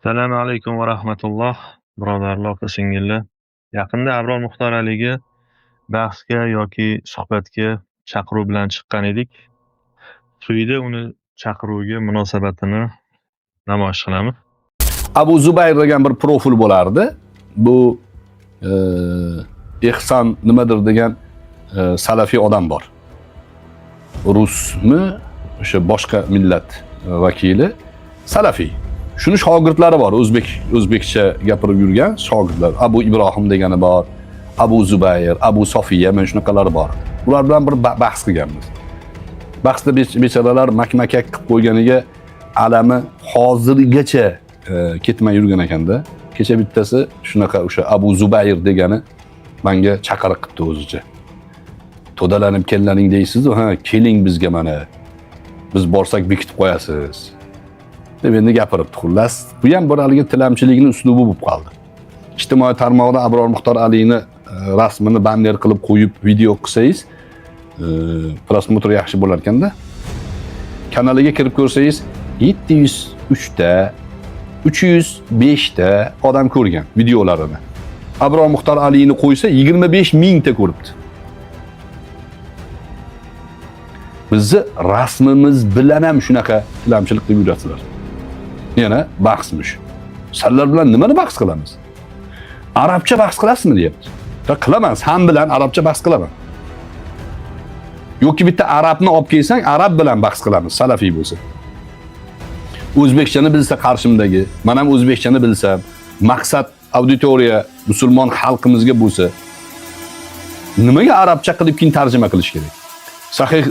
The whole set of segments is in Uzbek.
Assalomu alaykum va rahmatulloh, birodarlar, opa-singillar. Yaqinda Abror Muxtor Aliga bahsga yoki suhbatga chaqiruv bilan chiqqan edik. Quyida uni chaqiruvga munosabatini namoyish qilamiz. Abu Zubayr degan bir profil bo'lardi. Bu Ehson nimadir degan salafiy odam bor. Rusmi, o'sha boshqa millat vakili, salafiy. Shuni shogirdlari bor, o'zbekcha gapirib yurgan shogirdlar. Abu Ibrohim degani bor, Abu Zubayr, Abu Sofiya, men shunaqalar bor. Ular bilan bir bahs qilganmiz. Bahsda bechoralar makmakak qilib qo'yganiga alami hozirgacha ketmay yurgan ekanda. Kecha bittasi shunaqa o'sha Abu Zubayr degani menga chaqiriq qildi o'zicha. To'dalanib kellaring deysiz, ha, keling bizga mana. Biz borsak bekitib qo'yasiz. deb endi gapiribdi. Xullas, bu ham bir haligi tilamchilikning uslubi bo'lib qoldi. Ijtimoiy tarmoqda Abror Muxtor Alini rasmini banner qilib qo'yib video qilsangiz, prosmotr yaxshi bo'lar ekanda. Kanaliga kirib ko'rsangiz, 703 ta 305 ta odam ko'rgan videolarini. Abror Muxtor Alini qo'ysa 25 mingta ko'ribdi. Bizni rasmimiz bilan ham shunaqa tilamchilik qilib yurasizlar. Yana bahsmish. Sizlar bilan nimani bahs qilamiz? Arabcha bahs qilasizmi deyapti. Qilaman, sen bilan arabcha bahs qilaman. Yoki bitta arabni olib kelsang, arab bilan bahs qilamiz, salafiy bo'lsa. O'zbekchani bilsa qarshimdagi, men ham o'zbekchani bilsam, maqsad auditoriya musulmon xalqimizga bo'lsa, nimaga arabcha qilib keyin tarjima qilish kerak? Sahih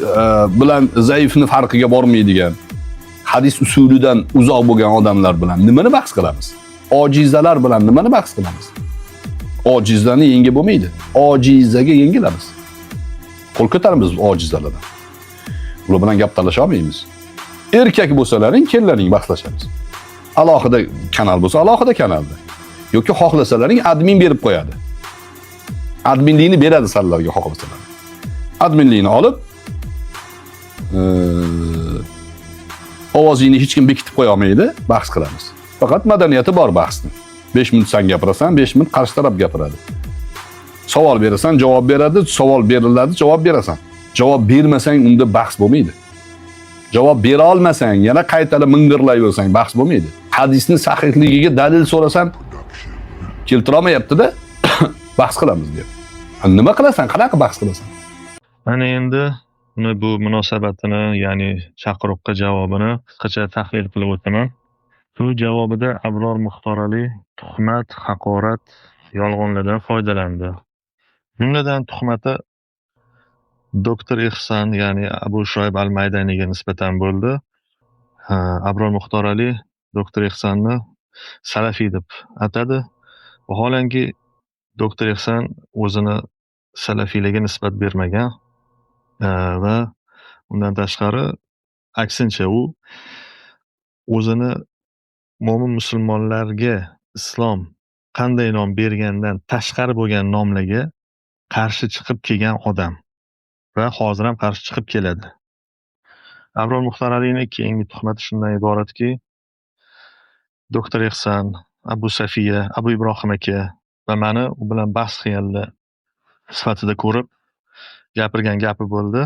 bilan zaifni farqiga bormaydigan, hadis usulidan uzoq bo'lgan odamlar bilan nimani bahs qilamiz? Ojizalar bilan nimani bahs qilamiz? Ojizlarni yengib bo'lmaydi. Ojizaga yengilamiz. Qo'l ko'taramiz ojizalardan. Ular bilan gap talasha olmaymiz. Erkak bo'lsalaring, kellaring bahslashamiz. Alohida kanal bo'lsa, alohida kanalda. Yoki xohlasalaring admin berib qo'yadi. Adminlikni beradi sizlarga xohlasalar. Adminlikni olib, ovozingni hech kim bekitib qo'ya olmaydi, bahs qilamiz. Faqat madaniyati bor bahsning. 5 minut sen gapirasan, 5 minut qarshi taraf gapiradi. Savol berasan, javob beradi, savol beriladi, javob berasan. Javob bermasang unda bahs bo'lmaydi. Javob bera olmasang, yana qaytalab ming'irlayversang bahs bo'lmaydi. Hadisning sahihligiga dalil so'rasam, keltira olmayapti-da, bahs qilamiz deb. Nima qilasan? Qanaqa bahs qilasan? Mana endi uni bu munosabatini, ya'ni chaqiruqqa javobini qisqacha tahlil qilib o'taman. Bu javobida Abror Muxtor Ali tuhmat, haqorat, yolg'onlardan foydalandi. Jumladan tuhmati doktor Ehson, ya'ni Abu Shoyb al-Maydaniga nisbatan bo'ldi. Abror Muxtor Ali doktor Ehsonni salafiy deb atadi. Vaholanki doktor Ehson o'zini salafiylarga nisbat bermagan va undan tashqari aksincha u o'zini mo'min musulmonlarga islom qanday nom bergandan tashqari bo'lgan nomlarga qarshi chiqib kelgan odam va hozir ham qarshi chiqib keladi. Abror Muxtor Alining keyingi tuhmati shundan iboratki, doktor Ehson, Abu Safiya, Abu Ibrohim aka va meni u bilan bahs qilganlar sifatida ko'rib gapirgan gapi bo'ldi.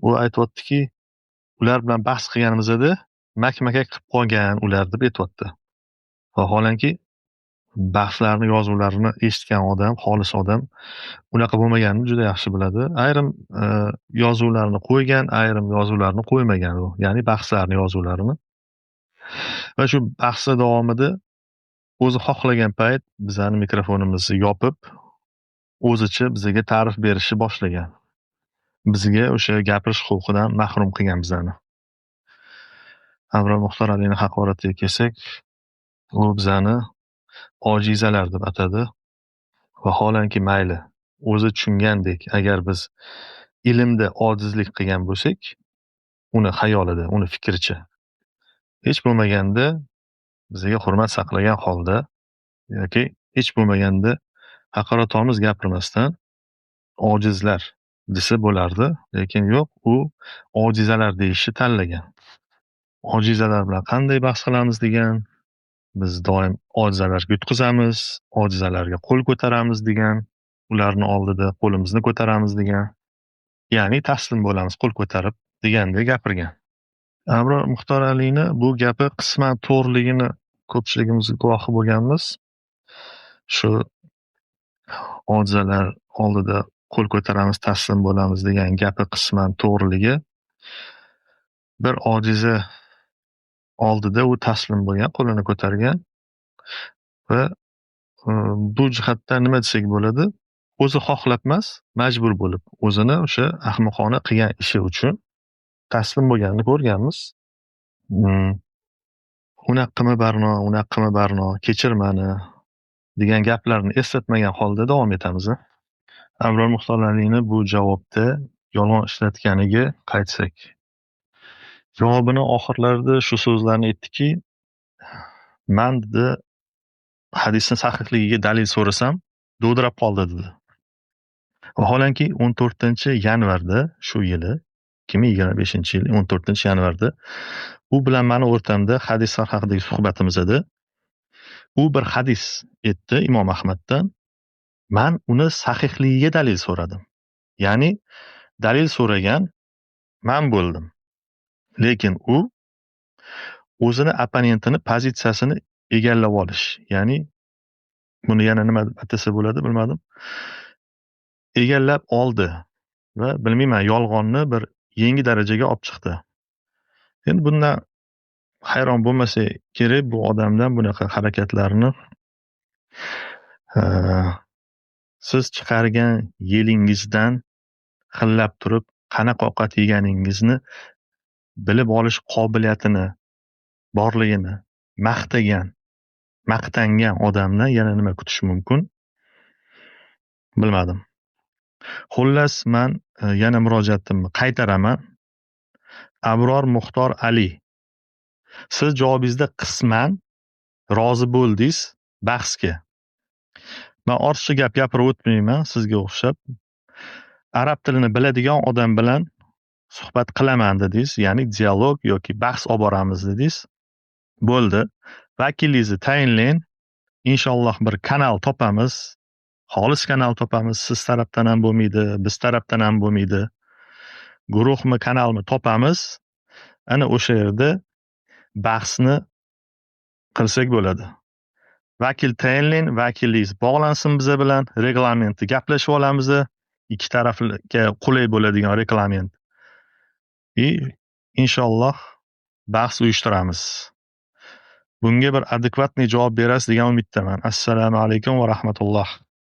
U aytibdiki, ular bilan bahs qilganimizda makmakak qilib qolgan ular deb aytibdi. Vaholanki bahslarni, yozuvlarini eshitgan odam, xolis odam unaqa bo'lmaganini juda yaxshi biladi. Ayrim yozuvlarni qo'ygan, ayrim yozuvlarni qo'ymagan u, ya'ni bahslarni, yozuvlarini. Va shu bahslar davomida o'zi xohlagan payt bizani mikrofonimizni yopib, o'zicha bizga ta'rif berishni boshlagan. Bizga o'sha gapirish huquqidan mahrum qilgan bizani. Abror Muxtor Alini haqoratiga kelsak, u bizani ojizalar deb atadi. Vaholanki mayli, o'zi tushungandek, agar biz ilmda ojizlik qilgan bo'lsak, uni xayolida, uni fikricha, hech bo'lmaganda bizga hurmat saqlagan holda yoki hech bo'lmaganda haqoratomuz gapirmasdan ojizlar desa bo'lardi, lekin yo'q, u ojizalar deyishni tanlagan. Ojizalar bilan qanday bahs qilamiz degan biz doim ojizalarga yutqizamiz, ojizalarga qo'l ko'taramiz degan, ularni oldida qo'limizni ko'taramiz degan, ya'ni taslim bo'lamiz qo'l ko'tarib degandek gapirgan. Abror Muxtor Aliyni bu gapi qisman to'g'riligini ko'pchiligimiz guvohi bo'lganmiz. Shu ojizalar oldida qo'l ko'taramiz, taslim bo'lamiz degan gapi qisman to'g'riligi. Bir ojiza oldida u taslim bo'lgan, qo'lini ko'targan va bu jihatdan nima desak bo'ladi? O'zi xohlab emas, majbur bo'lib, o'zini o'sha ahmoqona qilgan ishi uchun taslim bo'lganini ko'rganmiz. Unaqqimi Barno, kechir mani degan gaplarni eslatmagan holda davom etamiz. Abror Muxtor Aliyni bu javobda yolg'on ishlatganiga qaytsak. Javobini oxirlarida shu so'zlarni aytdiki, "Man dedi, hadisni sahihligiga dalil so'rasam, dovdirab qoldi" dedi. Vaholanki 14-yanvarda shu yili 2025-yil 14-yanvarda u bilan mani o'rtamda hadislar haqidagi suhbatimiz edi. U bir hadis aytdi Imom Ahmaddan. Man uni sahihligiga dalil so'radim. Ya'ni dalil so'ragan man bo'ldim. Lekin u o'zini opponentini pozitsiyasini egallab olish, ya'ni buni yana nima deb atasa bo'ladi bilmadim. Egallab oldi va bilmayman, yolg'onni bir yangi darajaga olib chiqdi. Endi bundan hayron bo'lmasa kerak, bu odamdan bunaqa harakatlarni siz chiqargan yelingizdan xillab turib qanaqa ovqat yeganingizni bilib olish qobiliyatini borligini maqtangan odamdan yana nima kutish mumkin? Bilmadim. Xullas, men yana murojaatimni qaytaraman. Abror Muxtor Ali, siz javobingizda qisman rozi bo'ldingiz bahsga. Men ortiqcha gap gapirib o'tmayman, sizga o'xshab. Arab tilini biladigan odam bilan suhbat qilaman dedingiz, ya'ni dialog yoki bahs olib boramiz dedingiz. Bo'ldi. Vakilingizni tayinlang. Inshaalloh bir kanal topamiz. Xolis kanal topamiz. Siz tarafdan ham bo'lmaydi, biz tarafdan ham bo'lmaydi. Guruhmi, kanalmi topamiz. Ana o'sha yerda bahsni qilsak bo'ladi. Vakil tayinlang, vakilingiz bog'lansin biza bilan, reglamentni gaplashib olamiz. Ikki tarafga qulay bo'ladigan reglament. Inshaalloh bahs uyushtiramiz. Bunga bir adekvatniy javob berasiz degan umiddaman. Assalomu alaykum va rahmatulloh.